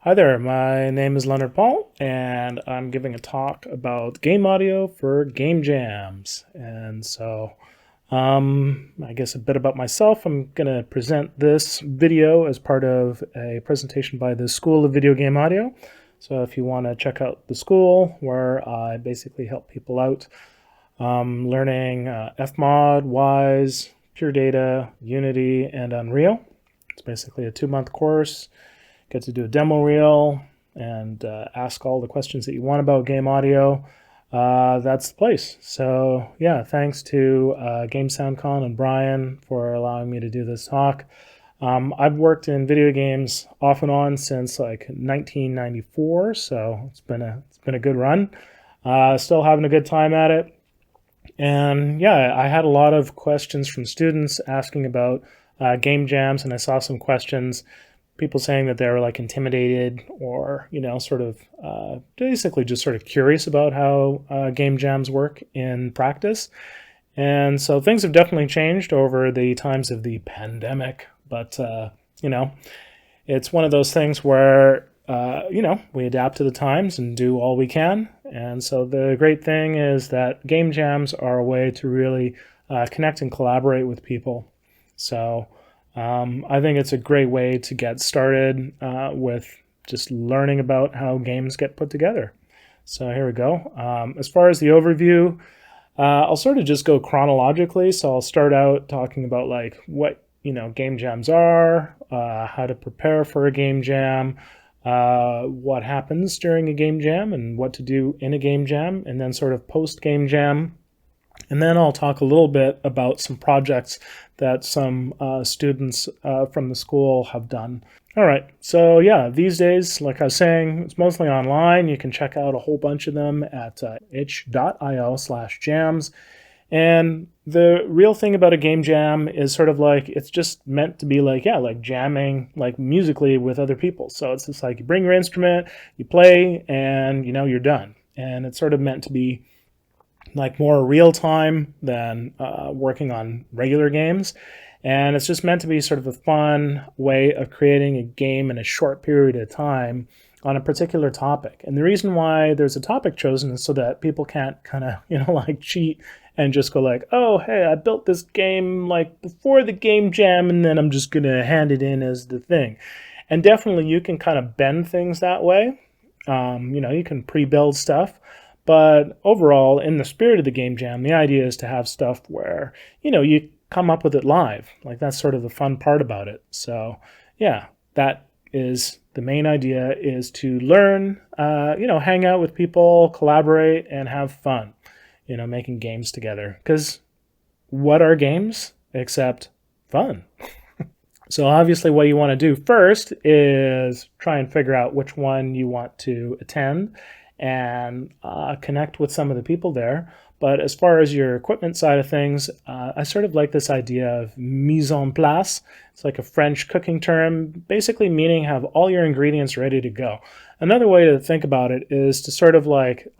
Hi there, my name is Leonard Paul, and I'm giving a talk about game audio for game jams. I guess a bit about myself. I'm going to present this video as part of a presentation by the School of Video Game Audio. So if you want to check out the school, where I basically help people out learning FMOD, Wwise, Pure Data, Unity, and Unreal. It's basically a 2-month course. Get to do a demo reel and ask all the questions that you want about game audio. That's the place. So yeah, thanks to Game SoundCon and Brian for allowing me to do this talk. I've worked in video games off and on since like 1994, so it's been a good run. Still having a good time at it. And yeah, I had a lot of questions from students asking about game jams, and I saw some questions, people saying that they were like intimidated or, sort of basically just sort of curious about how game jams work in practice. And so things have definitely changed over the times of the pandemic, but, it's one of those things where, we adapt to the times and do all we can. And so the great thing is that game jams are a way to really connect and collaborate with people. So I think it's a great way to get started with just learning about how games get put together. So here we go. As far as the overview, I'll sort of just go chronologically. So I'll start out talking about like what game jams are, how to prepare for a game jam, what happens during a game jam and what to do in a game jam, and then sort of post-game jam. And then I'll talk a little bit about some projects that some students from the school have done. All right, so yeah, these days, like I was saying, it's mostly online. You can check out a whole bunch of them at itch.io/jams. And the real thing about a game jam is sort of like, it's just meant to be like, yeah, like jamming, like musically with other people. So it's just like you bring your instrument, you play, and you're done. And it's sort of meant to be like more real time than working on regular games. And it's just meant to be sort of a fun way of creating a game in a short period of time on a particular topic. And the reason why there's a topic chosen is so that people can't kind of, like cheat and just go like, oh, hey, I built this game like before the game jam, and then I'm just going to hand it in as the thing. And definitely you can kind of bend things that way. You can pre-build stuff. But overall, in the spirit of the game jam, the idea is to have stuff where, you come up with it live. Like that's sort of the fun part about it. So yeah, that is the main idea, is to learn, hang out with people, collaborate, and have fun, making games together. Because what are games except fun? So obviously what you want to do first is try and figure out which one you want to attend and connect with some of the people there. But as far as your equipment side of things, I sort of like this idea of mise en place. It's like a French cooking term, basically meaning have all your ingredients ready to go. Another way to think about it is to sort of like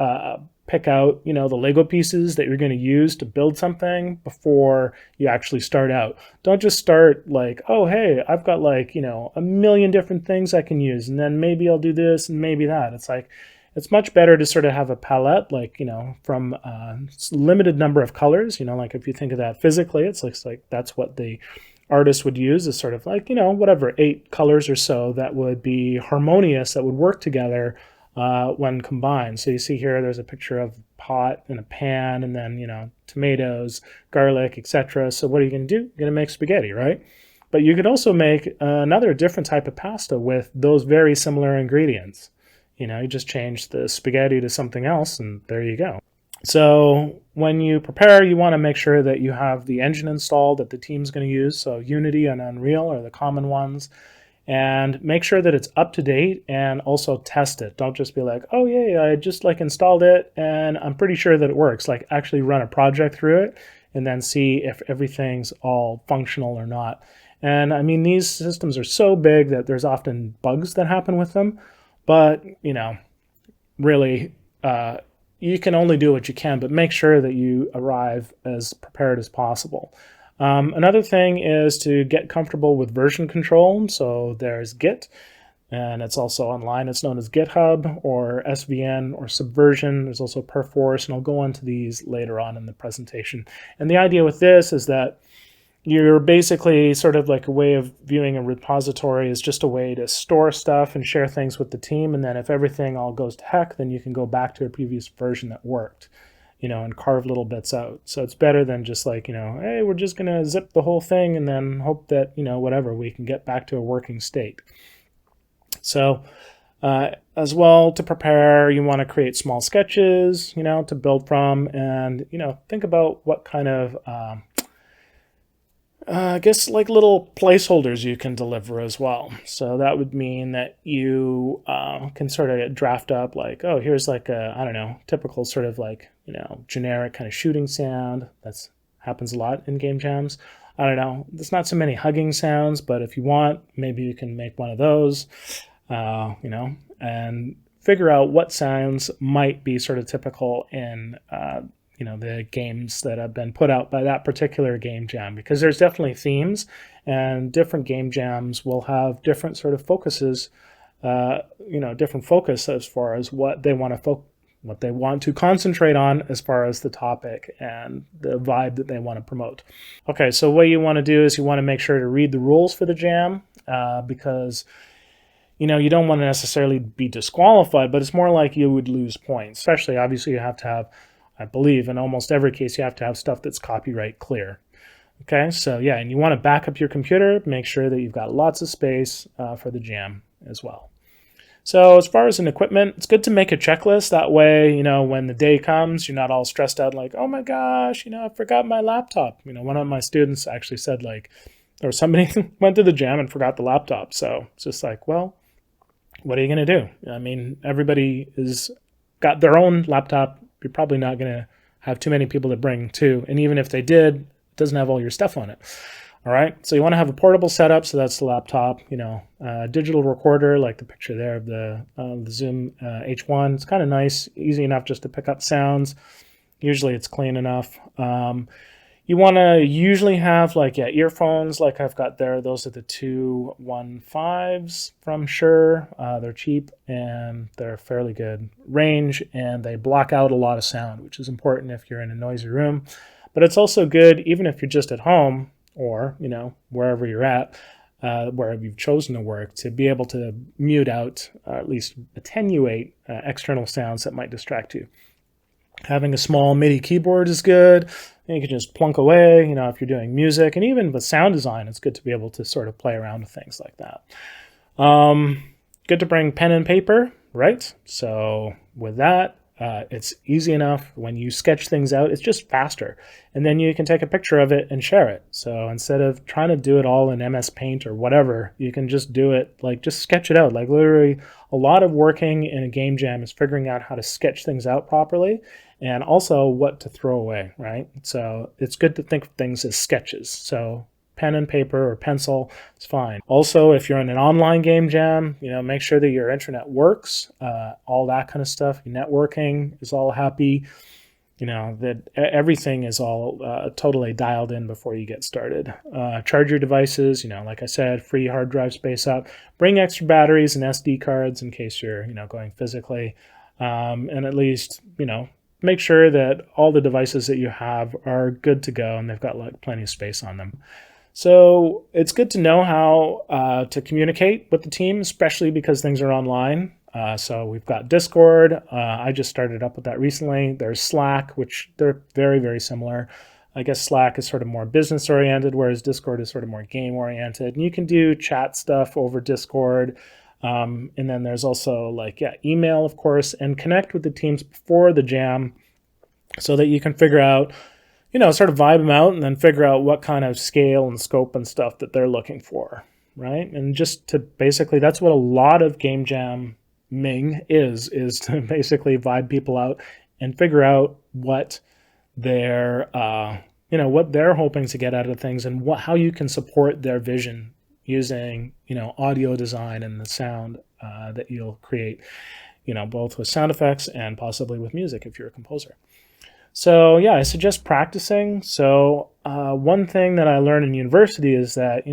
pick out, the Lego pieces that you're going to use to build something before you actually start out. Don't just start like, oh, hey, I've got like, a million different things I can use, and then maybe I'll do this and maybe that. It's like, it's much better to sort of have a palette, like, from a limited number of colors. Like if you think of that physically, it's like that's what the artist would use, is sort of like, whatever, 8 colors or so that would be harmonious, that would work together when combined. So you see here, there's a picture of a pot and a pan, and then, tomatoes, garlic, etc. So what are you going to do? You're going to make spaghetti, right? But you could also make another different type of pasta with those very similar ingredients. You just change the spaghetti to something else, and there you go. So when you prepare, you want to make sure that you have the engine installed that the team's going to use. So Unity and Unreal are the common ones. And make sure that it's up to date, and also test it. Don't just be like, oh yeah, I just like installed it and I'm pretty sure that it works. Like actually run a project through it and then see if everything's all functional or not. And I mean, these systems are so big that there's often bugs that happen with them. But, really, you can only do what you can, but make sure that you arrive as prepared as possible. Another thing is to get comfortable with version control. So there's Git. and it's also online. It's known as GitHub or SVN or Subversion. There's also Perforce, and I'll go into these later on in the presentation. And the idea with this is that you're basically sort of like a way of viewing a repository is just a way to store stuff and share things with the team. And then if everything all goes to heck, then you can go back to a previous version that worked, and carve little bits out. So it's better than just like, hey, we're just going to zip the whole thing and then hope that, whatever, we can get back to a working state. So as well, to prepare, you want to create small sketches, to build from, and, think about what kind of, I guess like little placeholders you can deliver as well. So that would mean that you can sort of draft up like, oh, here's like a, I don't know, typical sort of like, generic kind of shooting sound. That's happens a lot in game jams. I don't know, there's not so many hugging sounds, but if you want, maybe you can make one of those, and figure out what sounds might be sort of typical in the games that have been put out by that particular game jam, because there's definitely themes, and different game jams will have different sort of focuses, different focus as far as what they want to concentrate on as far as the topic and the vibe that they want to promote. Okay, so what you want to do is you want to make sure to read the rules for the jam, because you don't want to necessarily be disqualified, but it's more like you would lose points. Especially, obviously, you have to have, I believe, in almost every case, you have to have stuff that's copyright clear. Okay, so yeah, and you want to back up your computer, make sure that you've got lots of space for the jam as well. So as far as an equipment, it's good to make a checklist. That way, when the day comes, you're not all stressed out like, oh my gosh, I forgot my laptop. One of my students actually said like, or somebody went to the jam and forgot the laptop. So it's just like, well, what are you going to do? I mean, everybody is got their own laptop. You're probably not going to have too many people to bring too. And even if they did, it doesn't have all your stuff on it. All right. So you want to have a portable setup. So that's the laptop, digital recorder, like the picture there of the Zoom H1. It's kind of nice, easy enough just to pick up sounds. Usually it's clean enough. You want to usually have earphones like I've got there. Those are the 215s from Shure. They're cheap and they're fairly good range, and they block out a lot of sound, which is important if you're in a noisy room. But it's also good even if you're just at home or, wherever you're at, wherever you've chosen to work, to be able to mute out, or at least attenuate external sounds that might distract you. Having a small MIDI keyboard is good. You can just plunk away, if you're doing music. And even with sound design, it's good to be able to sort of play around with things like that. Good to bring pen and paper, right? So with that, it's easy enough. When you sketch things out, it's just faster. And then you can take a picture of it and share it. So instead of trying to do it all in MS Paint or whatever, you can just do it, just sketch it out. Like literally a lot of working in a game jam is figuring out how to sketch things out properly and also what to throw away, right? So it's good to think of things as sketches. So pen and paper or pencil, it's fine. Also, if you're in an online game jam, make sure that your internet works, all that kind of stuff. Your networking is all happy, that everything is all totally dialed in before you get started. Charge your devices, like I said, free hard drive space up. Bring extra batteries and SD cards in case you're, going physically. And at least, make sure that all the devices that you have are good to go and they've got plenty of space on them. So it's good to know how to communicate with the team, especially because things are online. So we've got Discord. I just started up with that recently. There's Slack, which they're very, very similar. I guess Slack is sort of more business oriented, whereas Discord is sort of more game oriented. And you can do chat stuff over Discord. And then there's also email, of course, and connect with the teams before the jam so that you can figure out, sort of vibe them out and then figure out what kind of scale and scope and stuff that they're looking for, right? And just to basically, that's what a lot of game jamming is to basically vibe people out and figure out what they're, what they're hoping to get out of things and how you can support their vision using, audio design and the sound that you'll create, both with sound effects and possibly with music if you're a composer. So yeah, I suggest practicing. So one thing that I learned in university is that,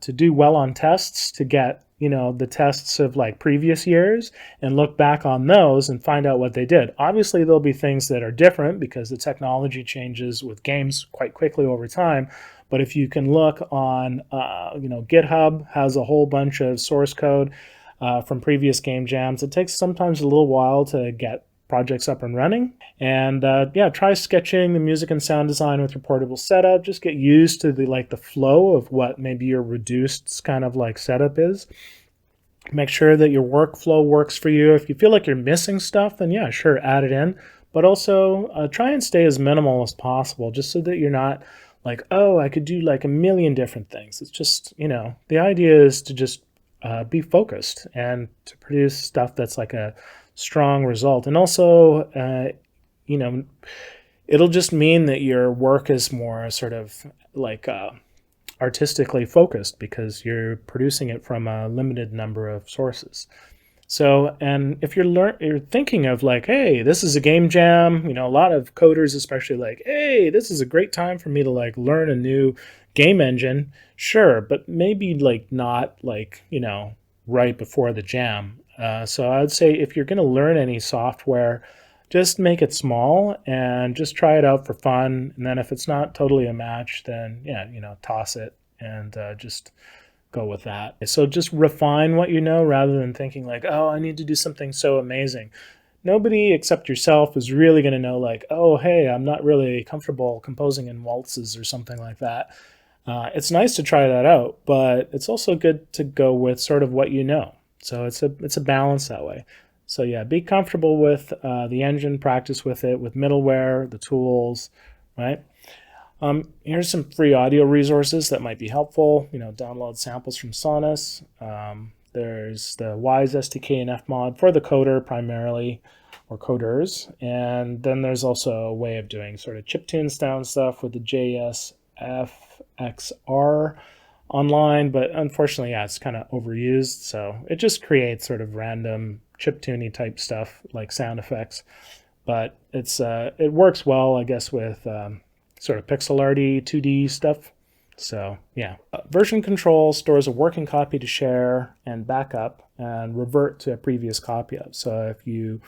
to do well on tests, to get the tests of like previous years and look back on those and find out what they did. Obviously, there'll be things that are different because the technology changes with games quite quickly over time. But if you can look on, GitHub has a whole bunch of source code from previous game jams. It takes sometimes a little while to get projects up and running. And try sketching the music and sound design with your portable setup. Just get used to the flow of what maybe your reduced kind of like setup is. Make sure that your workflow works for you. If you feel like you're missing stuff, then yeah, sure, add it in. But also try and stay as minimal as possible, just so that you're not like, oh, I could do like a million different things. It's just, the idea is to just be focused and to produce stuff that's like a strong result. And also, it'll just mean that your work is more sort of like artistically focused because you're producing it from a limited number of sources. So, and if you're thinking of like, hey, this is a game jam, a lot of coders especially like, hey, this is a great time for me to like learn a new game engine. Sure, but maybe like not like, right before the jam. So I would say if you're going to learn any software, just make it small and just try it out for fun. And then if it's not totally a match, then yeah, toss it and just go with that. So just refine what you know rather than thinking like, oh, I need to do something so amazing. Nobody except yourself is really going to know like, oh, hey, I'm not really comfortable composing in waltzes or something like that. It's nice to try that out, but it's also good to go with sort of what you know. So it's a balance that way. So yeah, be comfortable with the engine, practice with it, with middleware, the tools, right? Here's some free audio resources that might be helpful. Download samples from Sonus. There's the Wwise SDK and FMOD for the coder primarily, or coders. And then there's also a way of doing sort of chiptune sound stuff with the JSFXR online, but unfortunately, yeah, it's kind of overused. So it just creates sort of random chiptuney type stuff like sound effects. But it works well, I guess, with sort of pixel arty 2D stuff. So yeah, version control stores a working copy to share and backup and revert to a previous copy of. So if you,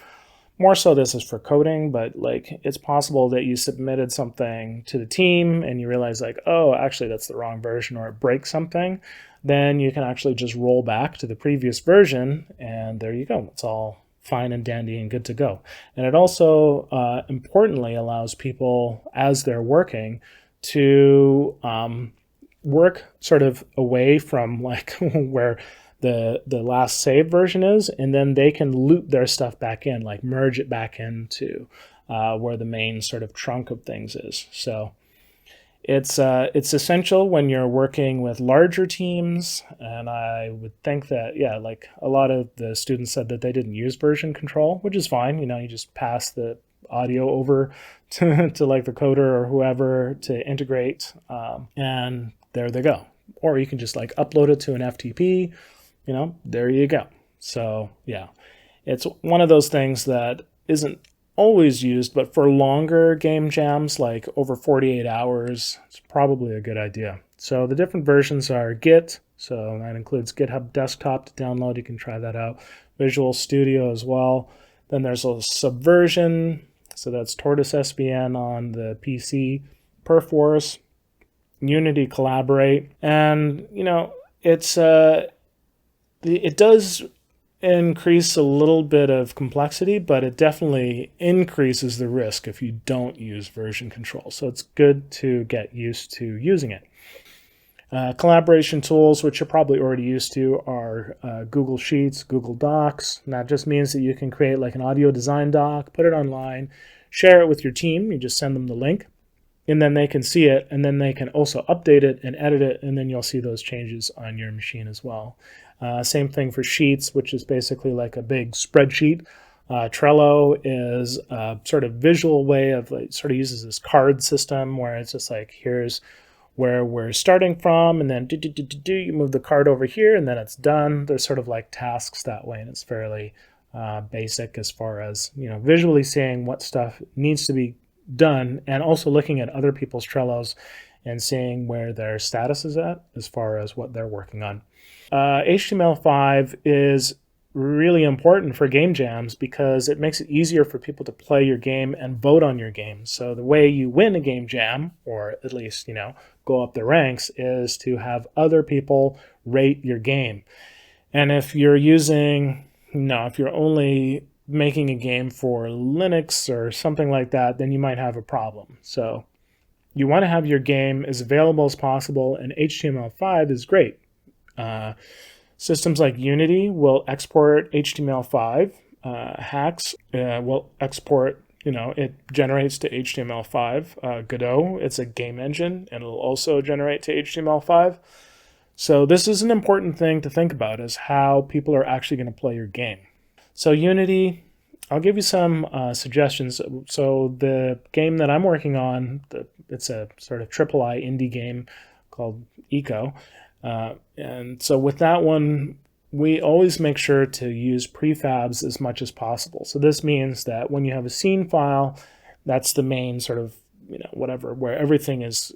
more so this is for coding, but like it's possible that you submitted something to the team and you realize like, oh, actually that's the wrong version or it breaks something, then you can actually just roll back to the previous version and there you go. It's all fine and dandy and good to go. And it also importantly allows people as they're working to work sort of away from like where the last save version is, and then they can loop their stuff back in, like merge it back into where the main sort of trunk of things is. So it's essential when you're working with larger teams, and I would think that, yeah, like a lot of the students said that they didn't use version control, which is fine. You just pass the audio over to like the coder or whoever to integrate, and there they go. Or you can just like upload it to an FTP, there you go. So yeah, it's one of those things that isn't always used, but for longer game jams, like over 48 hours, it's probably a good idea. So the different versions are Git, so that includes GitHub Desktop to download. You can try that out. Visual Studio as well. Then there's a Subversion, so that's Tortoise SVN on the PC, Perforce, Unity Collaborate, and it does increase a little bit of complexity, but it definitely increases the risk if you don't use version control. So it's good to get used to using it. Collaboration tools, which you're probably already used to, are Google Sheets, Google Docs. And that just means that you can create like an audio design doc, put it online, share it with your team. You just send them the link, and then they can see it, and then they can also update it and edit it, and then you'll see those changes on your machine as well. Same thing for Sheets, which is basically like a big spreadsheet. Trello is a sort of visual way of like, sort of uses this card system where it's just like, here's where we're starting from, and then you move the card over here, and then it's done. There's sort of like tasks that way, and it's fairly basic as far as visually seeing what stuff needs to be done, and also looking at other people's Trellos and seeing where their status is at as far as what they're working on. HTML5 is really important for game jams because it makes it easier for people to play your game and vote on your game. So the way you win a game jam, or at least, go up the ranks, is to have other people rate your game. And if you're if you're only making a game for Linux or something like that, then you might have a problem. So you want to have your game as available as possible, and HTML5 is great. Systems like Unity will export HTML5. Hacks will export, it generates to HTML5. Godot, it's a game engine, and it'll also generate to HTML5. So this is an important thing to think about, is how people are actually going to play your game. So Unity, I'll give you some suggestions. So the game that I'm working on, it's a sort of AAA indie game called Eco. And so with that one, we always make sure to use prefabs as much as possible. So this means that when you have a scene file, that's the main sort of, whatever, where everything is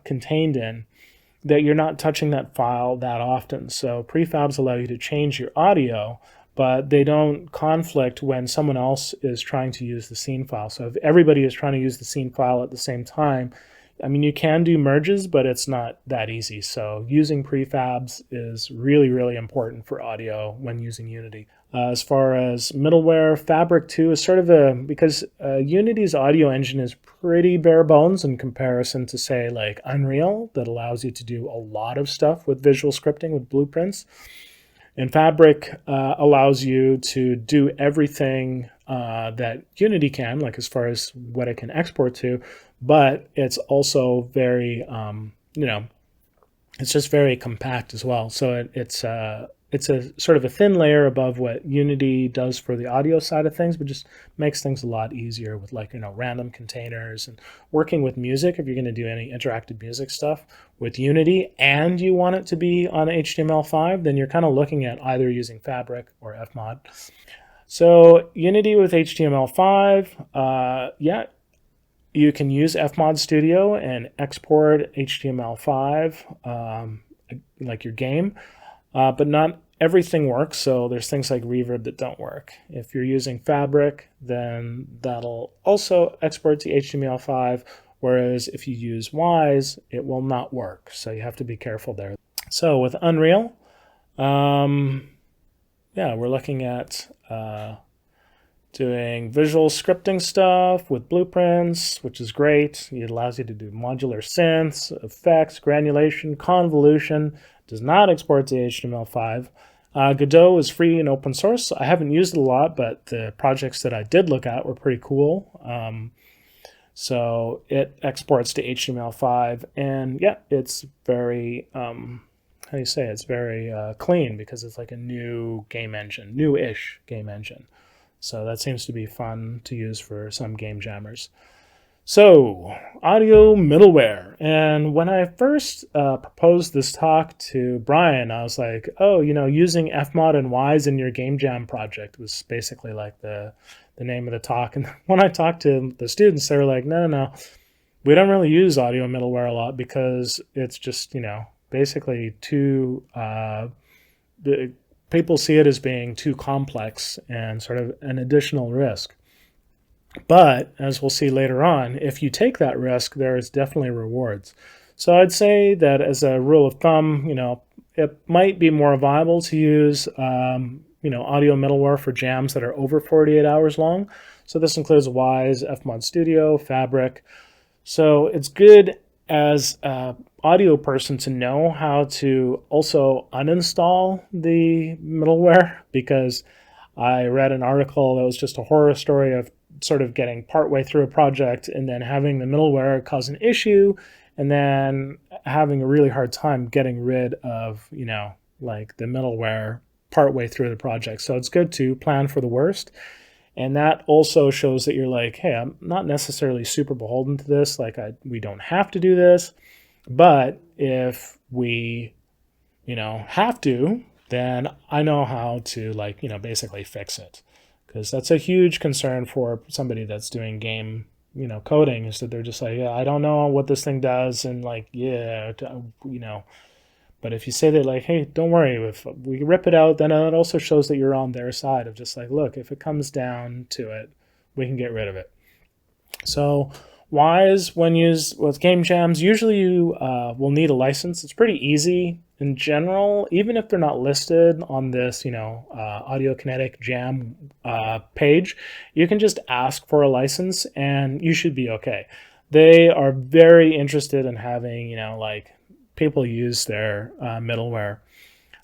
contained in, that you're not touching that file that often. So prefabs allow you to change your audio, but they don't conflict when someone else is trying to use the scene file. So if everybody is trying to use the scene file at the same time, you can do merges, but it's not that easy. So using prefabs is really, really important for audio when using Unity. As far as middleware, Fabric 2 is sort of because Unity's audio engine is pretty bare bones in comparison to, say, like Unreal, that allows you to do a lot of stuff with visual scripting, with blueprints. And Fabric allows you to do everything that Unity can, like as far as what it can export to, but it's also very, it's just very compact as well. So it's a sort of a thin layer above what Unity does for the audio side of things, but just makes things a lot easier with random containers and working with music. If you're going to do any interactive music stuff with Unity and you want it to be on HTML5, then you're kind of looking at either using Fabric or FMOD. So Unity with HTML5, you can use FMOD Studio and export HTML5 like your game, but not everything works. So there's things like reverb that don't work. If you're using Fabric, then that'll also export to HTML5, whereas if you use Wwise, it will not work. So you have to be careful there. So with Unreal, we're looking at doing visual scripting stuff with blueprints, which is great. It allows you to do modular synths, effects, granulation, convolution. Does not export to HTML5. Godot is free and open source. I haven't used it a lot, but the projects that I did look at were pretty cool. So it exports to HTML5, and it's very, it's very clean, because it's like a new game engine, new-ish game engine. So that seems to be fun to use for some game jammers. So, audio middleware. And when I first proposed this talk to Brian, I was like, using FMOD and Wwise in your game jam project was basically like the name of the talk. And when I talked to the students, they were like, no, we don't really use audio middleware a lot, because it's just, basically too, people see it as being too complex and sort of an additional risk. But as we'll see later on, if you take that risk, there is definitely rewards. So I'd say that as a rule of thumb, it might be more viable to use, audio middleware for jams that are over 48 hours long. So this includes Wwise, FMOD Studio, Fabric. So it's good as an audio person to know how to also uninstall the middleware, because I read an article that was just a horror story of sort of getting partway through a project and then having the middleware cause an issue, and then having a really hard time getting rid of, the middleware partway through the project. So it's good to plan for the worst. And that also shows that you're like, hey, I'm not necessarily super beholden to this. We don't have to do this. But if we, have to, then I know how to basically fix it. Because that's a huge concern for somebody that's doing game coding is that they're just like, yeah, I don't know what this thing does, and like, yeah, But if you say that, like, hey, don't worry, if we rip it out, then it also shows that you're on their side of just like, look, if it comes down to it, we can get rid of it. So Wwise, when used with game jams, usually you will need a license. It's pretty easy in general, even if they're not listed on this, Audio Kinetic Jam page. You can just ask for a license, and you should be okay. They are very interested in having, people use their middleware.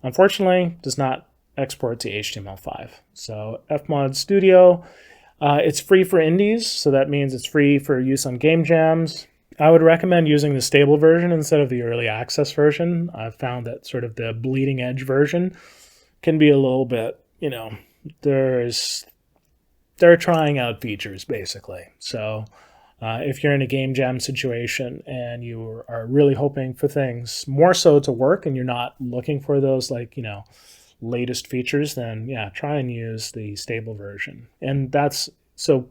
Unfortunately, does not export to HTML5. So FMOD Studio. It's free for indies, so that means it's free for use on game jams. I would recommend using the stable version instead of the early access version. I've found that sort of the bleeding edge version can be a little bit, they're trying out features basically. So if you're in a game jam situation and you are really hoping for things more so to work and you're not looking for those latest features, then yeah, try and use the stable version. And that's so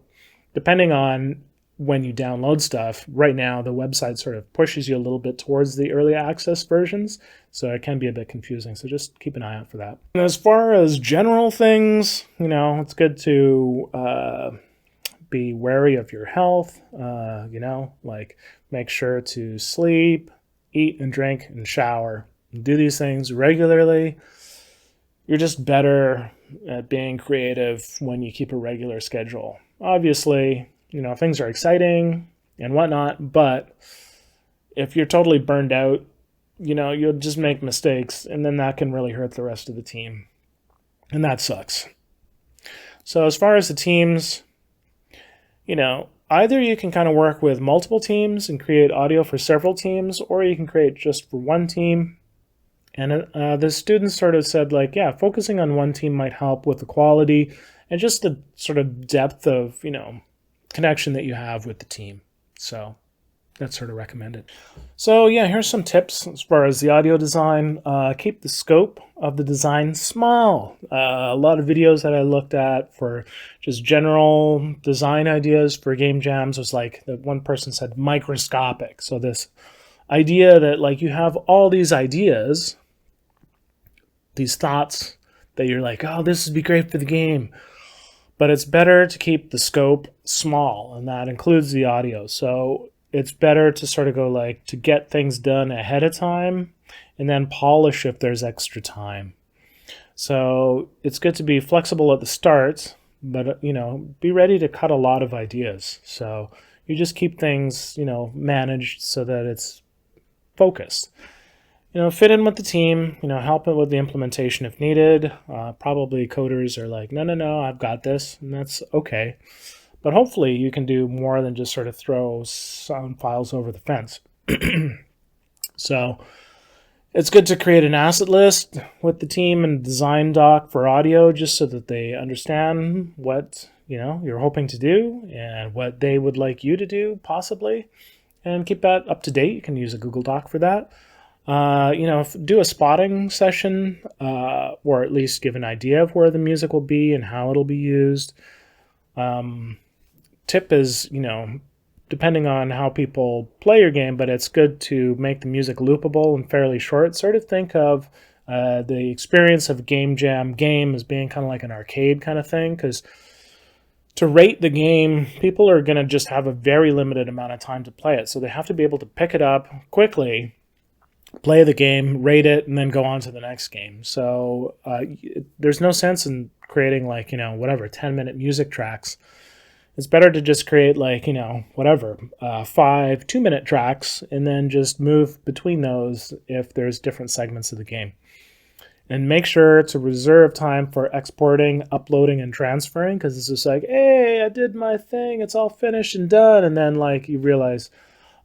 depending on when you download stuff. Right now the website sort of pushes you a little bit towards the early access versions, so it can be a bit confusing, so just keep an eye out for that. And as far as general things, it's good to be wary of your health, make sure to sleep, eat and drink and shower. Do these things regularly. You're just better at being creative when you keep a regular schedule. Obviously, things are exciting and whatnot, but if you're totally burned out, you'll just make mistakes, and then that can really hurt the rest of the team. And that sucks. So as far as the teams, either you can kind of work with multiple teams and create audio for several teams, or you can create just for one team. And the students sort of said, like, yeah, focusing on one team might help with the quality and just the sort of depth of, connection that you have with the team. So that's sort of recommended. So yeah, here's some tips as far as the audio design. Keep the scope of the design small. A lot of videos that I looked at for just general design ideas for game jams was like, that one person said microscopic. So this idea that like you have all these ideas, these thoughts that you're like, oh, this would be great for the game. But it's better to keep the scope small, and that includes the audio. So it's better to sort of go like to get things done ahead of time and then polish if there's extra time. So it's good to be flexible at the start, but be ready to cut a lot of ideas. So you just keep things, managed so that it's focused. Fit in with the team, help it with the implementation if needed. Probably coders are like, no, I've got this, and that's okay. But hopefully you can do more than just sort of throw sound files over the fence. So it's good to create an asset list with the team and design doc for audio, just so that they understand what you're hoping to do and what they would like you to do, possibly, and keep that up to date. You can use a Google Doc for that. Do a spotting session, or at least give an idea of where the music will be and how it'll be used. Tip is, depending on how people play your game, but it's good to make the music loopable and fairly short. Sort of think of the experience of a game jam game as being kind of like an arcade kind of thing, because to rate the game, people are going to just have a very limited amount of time to play it. So they have to be able to pick it up quickly, play the game, rate it, and then go on to the next game. So there's no sense in creating 10-minute music tracks. It's better to just create 5 2-minute tracks and then just move between those if there's different segments of the game. And make sure to reserve time for exporting, uploading, and transferring, because it's just like, hey, I did my thing, it's all finished and done, and then you realize,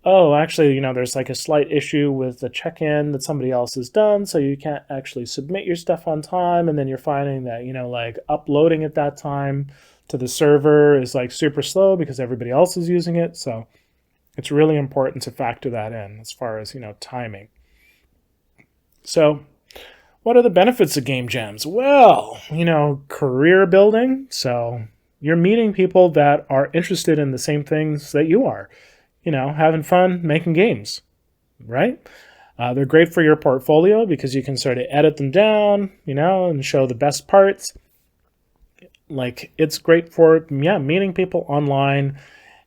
oh, actually, there's a slight issue with the check-in that somebody else has done, so you can't actually submit your stuff on time, and then you're finding that, uploading at that time to the server is super slow because everybody else is using it. So it's really important to factor that in as far as, timing. So what are the benefits of game jams? Well, career building. So, you're meeting people that are interested in the same things that you are, having fun making games, right? They're great for your portfolio because you can sort of edit them down, and show the best parts. Like, it's great for, meeting people online,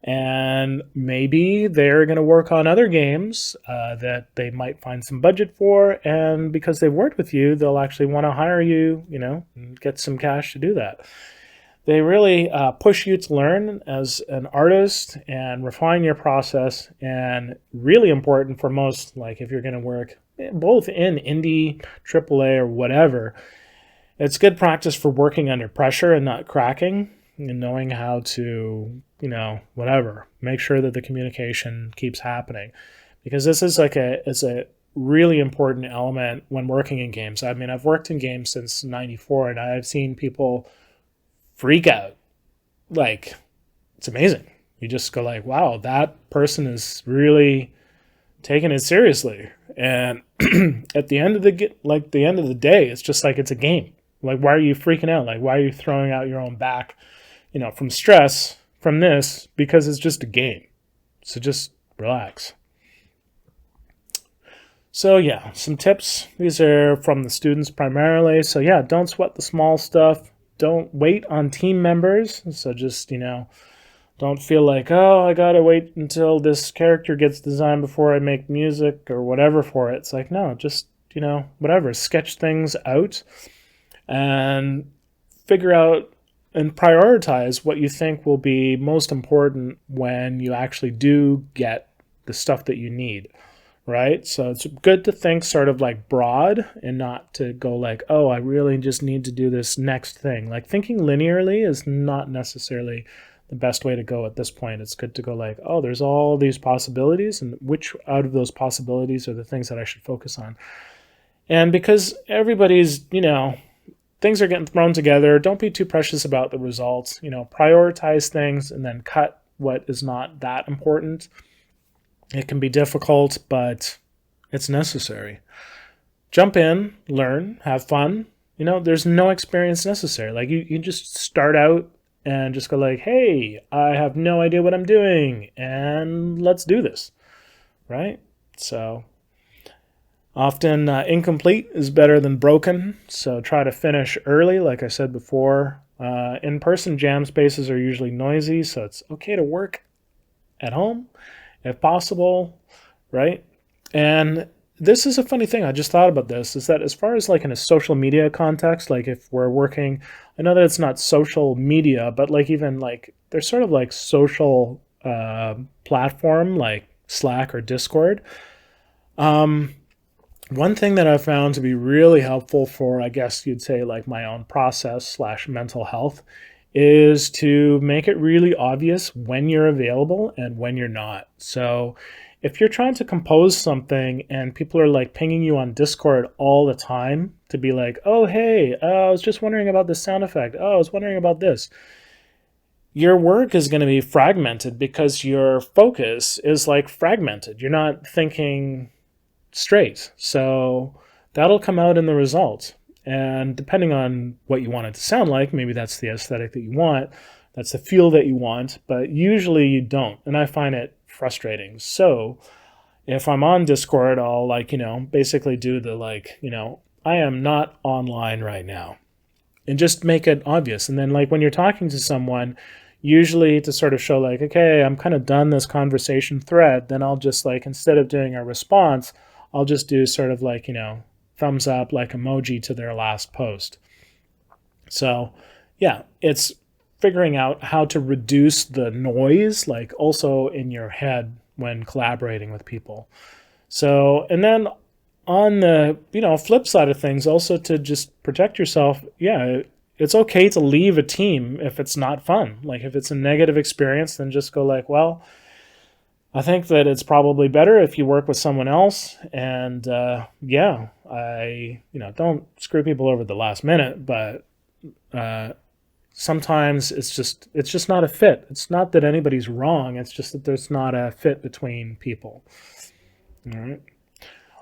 and maybe they're going to work on other games that they might find some budget for, and because they've worked with you, they'll actually want to hire you, and get some cash to do that. They really push you to learn as an artist and refine your process, and really important for most, like if you're going to work both in indie, AAA, or whatever, it's good practice for working under pressure and not cracking, and knowing how to, make sure that the communication keeps happening. Because this is it's a really important element when working in games. I mean, I've worked in games since '94, and I've seen people freak out. Like, it's amazing. You just go like, wow, that person is really taking it seriously. And at the end of the day, it's just like, it's a game. Like, why are you freaking out? Like, why are you throwing out your own back, from stress from this? Because it's just a game. So just relax. So yeah, some tips. These are from the students primarily. So yeah, don't sweat the small stuff. Don't wait on team members. So just, don't feel like, oh, I gotta wait until this character gets designed before I make music or whatever for it. It's like, no, just, whatever. Sketch things out and figure out and prioritize what you think will be most important when you actually do get the stuff that you need, right? So it's good to think sort of like broad and not to go like, oh, I really just need to do this next thing. Like, thinking linearly is not necessarily the best way to go at this point. It's good to go like, oh, there's all these possibilities, and which out of those possibilities are the things that I should focus on? And because everybody's, things are getting thrown together, don't be too precious about the results. Prioritize things and then cut what is not that important. It can be difficult, but it's necessary. Jump in, learn, have fun. There's no experience necessary. Like, you just start out and just go like, hey, I have no idea what I'm doing, and let's do this, right? So often incomplete is better than broken, so try to finish early, like I said before. In-person jam spaces are usually noisy, so it's okay to work at home if possible, right? And this is a funny thing, I just thought about this, is that as far as like in a social media context, like if we're working, I know that it's not social media, but like even like there's sort of like social platform like Slack or Discord. One thing that I found to be really helpful for, I guess you'd say, like my own process / mental health, is to make it really obvious when you're available and when you're not. So if you're trying to compose something and people are like pinging you on Discord all the time to be like, oh, hey, I was just wondering about this sound effect. Oh, I was wondering about this. Your work is going to be fragmented because your focus is like fragmented. You're not thinking straight. So that'll come out in the results. And depending on what you want it to sound like, maybe that's the aesthetic that you want, that's the feel that you want, but usually you don't. And I find it frustrating. So if I'm on Discord, I'll like, basically do the like, I am not online right now, and just make it obvious. And then like when you're talking to someone, usually to sort of show like, okay, I'm kind of done this conversation thread, then I'll just like, instead of doing a response, I'll just do sort of like, thumbs up, like emoji to their last post. So yeah, it's figuring out how to reduce the noise, like also in your head when collaborating with people. So, and then on the, flip side of things, also to just protect yourself, yeah, it's okay to leave a team if it's not fun. Like if it's a negative experience, then just go like, well, I think that it's probably better if you work with someone else. And don't screw people over at the last minute, but sometimes it's just not a fit. It's not that anybody's wrong. It's just that there's not a fit between people. All right.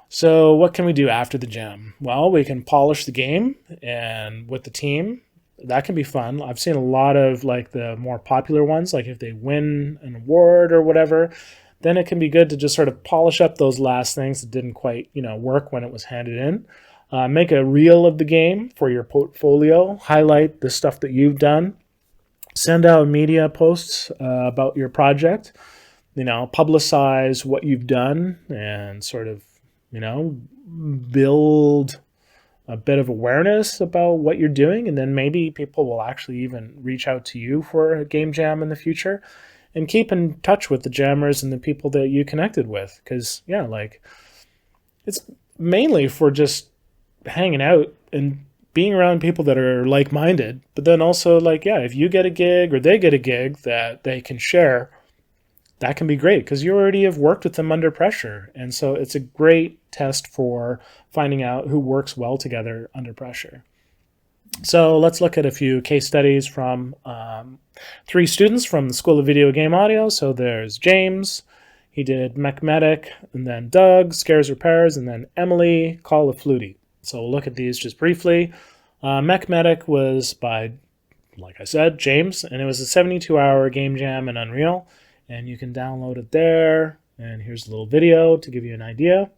So what can we do after the jam? Well, we can polish the game and with the team, that can be fun. I've seen a lot of like the more popular ones, like if they win an award or whatever, then it can be good to just sort of polish up those last things that didn't quite, work when it was handed in. Make a reel of the game for your portfolio. Highlight the stuff that you've done. Send out media posts about your project. Publicize what you've done and sort of, build a bit of awareness about what you're doing. And then maybe people will actually even reach out to you for a game jam in the future. And keep in touch with the jammers and the people that you connected with. Because, it's mainly for just hanging out and being around people that are like-minded. But then also, if you get a gig or they get a gig that they can share, that can be great because you already have worked with them under pressure. And so it's a great test for finding out who works well together under pressure. So let's look at a few case studies from 3 students from the School of Video Game Audio. So there's James, he did Mech Medic, and then Doug, Scares Repairs, and then Emily, Call of Flutey. So we'll look at these just briefly. Mech Medic was by, like I said, James, and it was a 72-hour game jam in Unreal. And you can download it there. And here's a little video to give you an idea.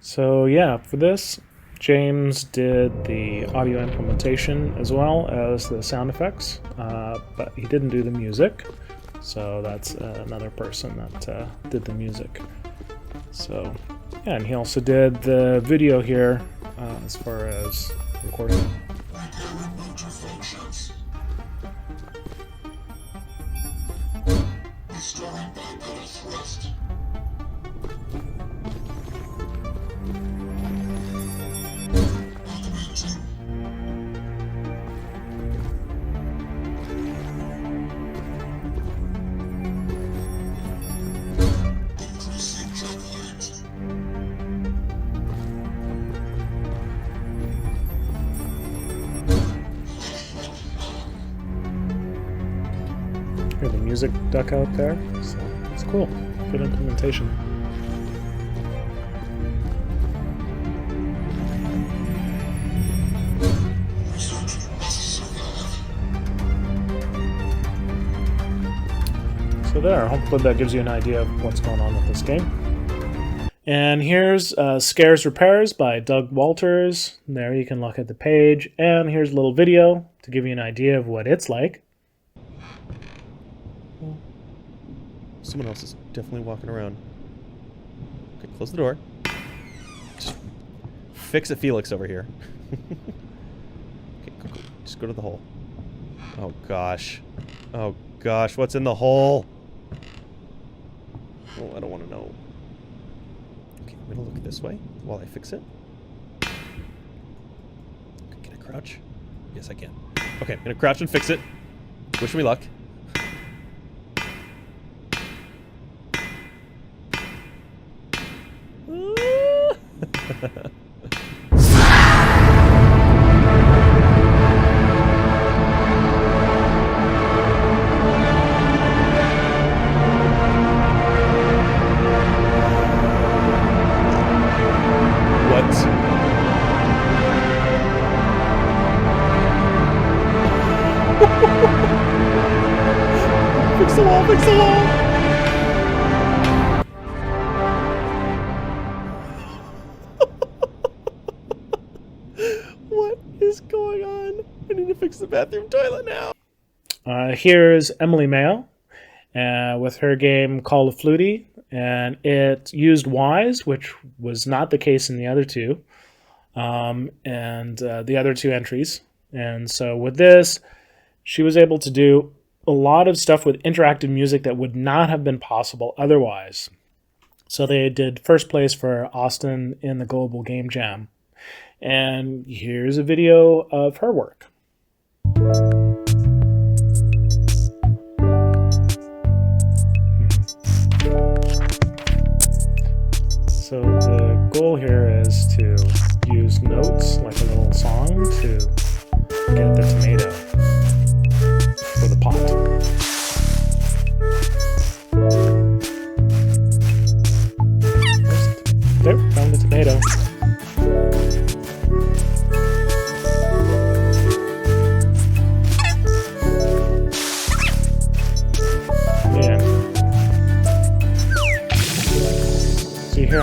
So yeah, for this, James did the audio implementation as well as the sound effects, but he didn't do the music. So that's another person that did the music. So yeah, and he also did the video here as far as recording. Hear the music duck out there, so it's cool. Good implementation. So there, hopefully that gives you an idea of what's going on with this game. And here's Scares Repairs by Doug Walters. There you can look at the page, and here's a little video to give you an idea of what it's like. Someone else is definitely walking around. Okay, close the door. Just fix it, Felix over here. Okay, go. Just go to the hole. Oh gosh. Oh gosh, what's in the hole? Oh, I don't want to know. Okay, I'm gonna look this way while I fix it. Okay, can I crouch? Yes, I can. Okay, I'm gonna crouch and fix it. Wish me luck. Fix the wall, fix the wall! What is going on? I need to fix the bathroom toilet now. Here's Emily Mayo with her game Call of Flutey, and it used Wwise, which was not the case in the other two, and the other 2 entries. And so with this, she was able to do a lot of stuff with interactive music that would not have been possible otherwise. So they did first place for Austin in the Global Game Jam. And here's a video of her work. So the goal here is to use notes, like a little song, to get the tomato for the pot. There, found the tomato.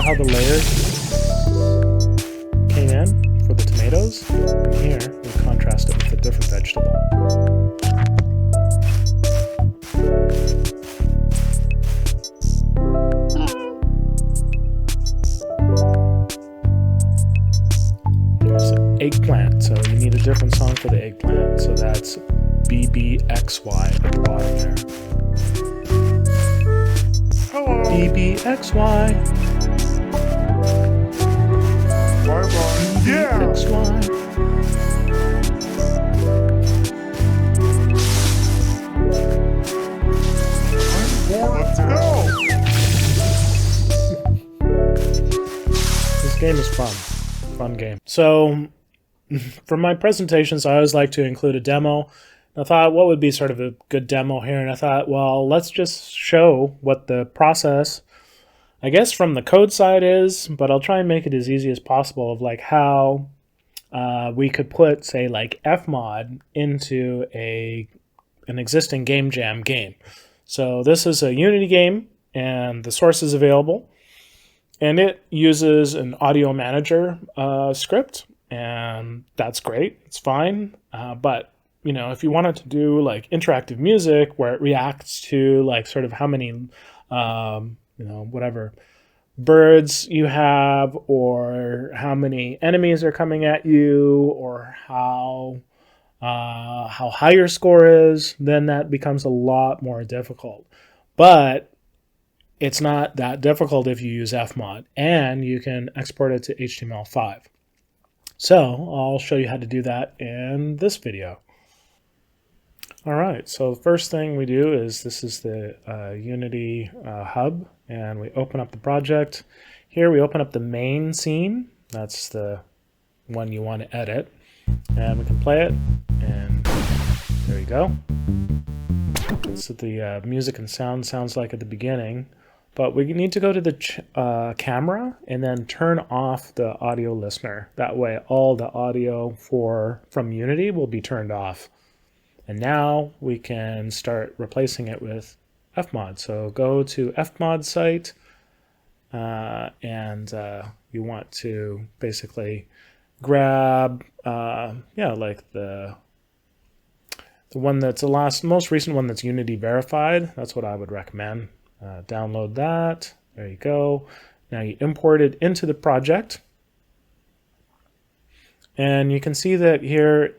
how the layers came in for the tomatoes? And here, we contrast it with a different vegetable. Here's an eggplant, so you need a different song for the eggplant. So that's BBXY at the bottom there. Hello. BBXY. Bye bye. Yeah. BBXY. I'm bored. Let's go. This game is fun. Fun game. So, for my presentations, I always like to include a demo. I thought, what would be sort of a good demo here? And I thought, well, let's just show what the process, I guess, from the code side is, but I'll try and make it as easy as possible of like how we could put, say, like FMOD into an existing Game Jam game. So this is a Unity game, and the source is available. And it uses an audio manager script, and that's great. It's fine. But, you know, if you wanted to do like interactive music where it reacts to like sort of how many, you know, whatever birds you have, or how many enemies are coming at you, or how high your score is, then that becomes a lot more difficult. But it's not that difficult if you use FMOD, and you can export it to HTML5. So I'll show you how to do that in this video. All right, so the first thing we do is, this is the Unity hub, and we open up the project. Here we open up the main scene. That's the one you want to edit. And we can play it, and there you go. That's what the music and sound sounds like at the beginning. But we need to go to the camera and then turn off the audio listener. That way all the audio from Unity will be turned off. And now we can start replacing it with FMOD. So go to FMOD site, and you want to basically grab, like the one that's the most recent one that's Unity verified. That's what I would recommend. Download that. There you go. Now you import it into the project. And you can see that here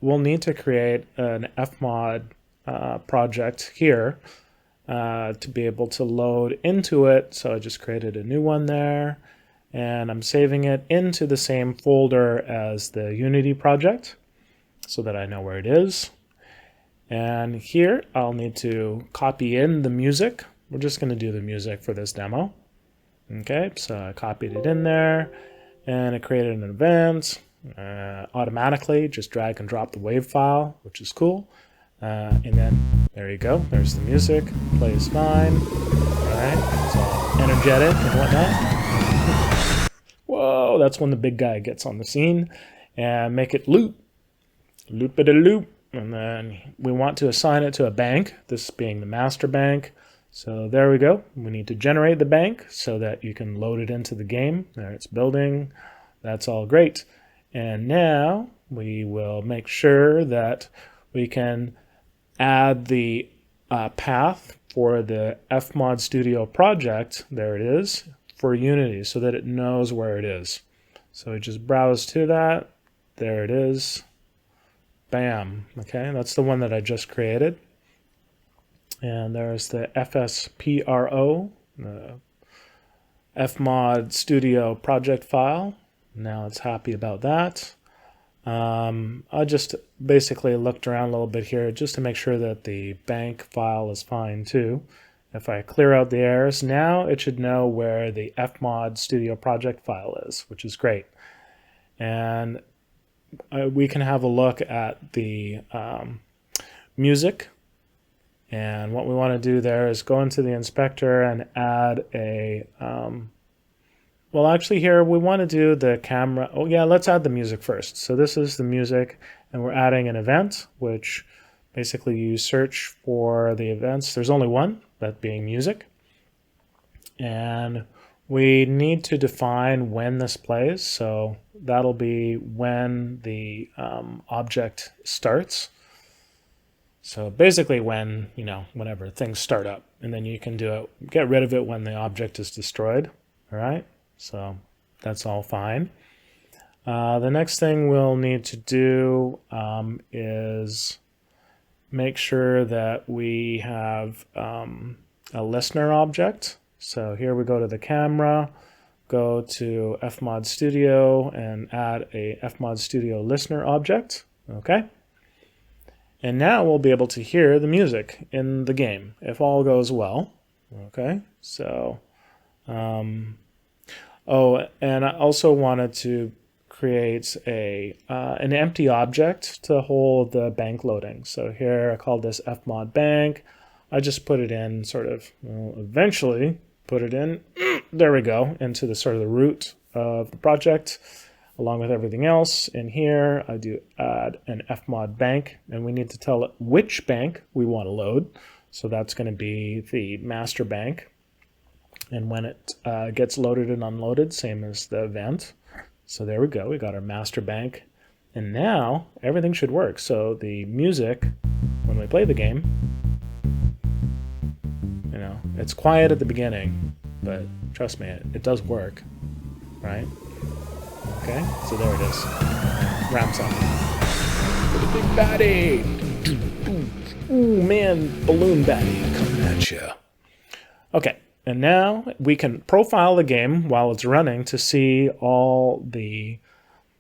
we'll need to create an FMOD project here to be able to load into it. So I just created a new one there, and I'm saving it into the same folder as the Unity project so that I know where it is. And here I'll need to copy in the music. We're just going to do the music for this demo. Okay, so I copied it in there, and it created an event automatically. Just drag and drop the WAV file, which is cool. And then there you go. There's the music. Plays fine. All right, it's all energetic and whatnot. Whoa, that's when the big guy gets on the scene. And make it loop. Loop-a-de-loop. And then we want to assign it to a bank, this being the master bank. So there we go. We need to generate the bank so that you can load it into the game. There, it's building. That's all great. And now we will make sure that we can add the path for the FMOD Studio project. There it is, for Unity, so that it knows where it is. So we just browse to that. There it is. Bam. Okay, that's the one that I just created. And there's the FSPRO, the FMOD Studio project file. Now it's happy about that. I just basically looked around a little bit here just to make sure that the bank file is fine too. If I clear out the errors, now it should know where the FMOD Studio project file is, which is great. And we can have a look at the music. And what we want to do there is go into the inspector and add a, well, actually here we want to do the camera. Oh yeah, let's add the music first. So this is the music, and we're adding an event, which basically you search for the events. There's only one, that being music. And we need to define when this plays. So that'll be when the object starts. So basically when, whenever things start up, and then you can do it, get rid of it when the object is destroyed. All right, so that's all fine. The next thing we'll need to do is make sure that we have a listener object. So here we go to the camera, go to FMOD Studio and add a FMOD Studio listener object. Okay. And now we'll be able to hear the music in the game if all goes well. Okay. So, oh, and I also wanted to create an empty object to hold the bank loading. So here I call this FMOD bank. I just put it in eventually put it in, there we go, into the sort of the root of the project along with everything else. In here I do add an FMOD bank, and we need to tell it which bank we want to load. So that's going to be the master bank. And when it gets loaded and unloaded, same as the event. So there we go, we got our master bank. And now everything should work. So the music, when we play the game, it's quiet at the beginning, but trust me, it does work, right? Okay, so there it is. Ramps up. The big baddie! Ooh, man, balloon baddie coming at you. Okay, and now we can profile the game while it's running to see all the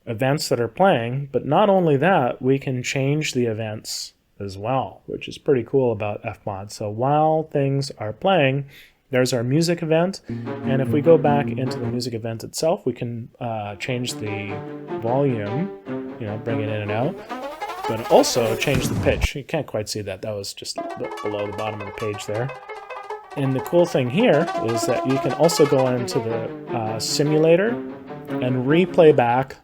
events that are playing, but not only that, we can change the events as well, which is pretty cool about FMOD. So while things are playing, there's our music event, and if we go back into the music event itself, we can change the volume, bring it in and out, but also change the pitch. You can't quite see that. That was just below the bottom of the page there. And the cool thing here is that you can also go into the simulator and replay back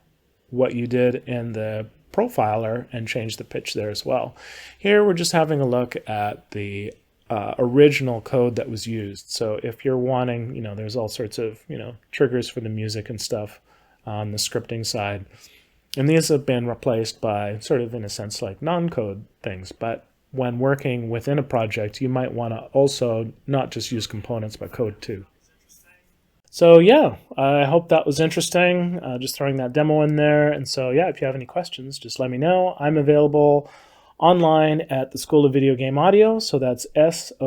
what you did in the profiler and change the pitch there as well. Here we're just having a look at the original code that was used. So if you're wanting, there's all sorts of, triggers for the music and stuff on the scripting side. And these have been replaced by sort of, in a sense, like non-code things. But when working within a project, you might want to also not just use components, but code too. So yeah, I hope that was interesting, just throwing that demo in there. And so yeah, if you have any questions, just let me know. I'm available online at the School of Video Game Audio, so that's sovga.com.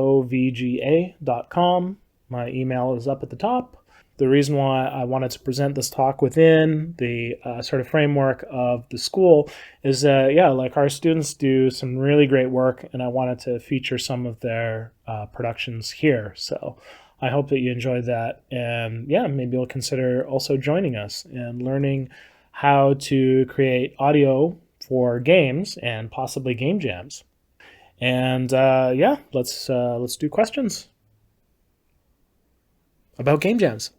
My email is up at the top. The reason why I wanted to present this talk within the sort of framework of the school is that, yeah, like our students do some really great work, and I wanted to feature some of their productions here. So I hope that you enjoyed that, and yeah, maybe you'll consider also joining us and learning how to create audio for games and possibly game jams. And yeah, let's do questions about game jams.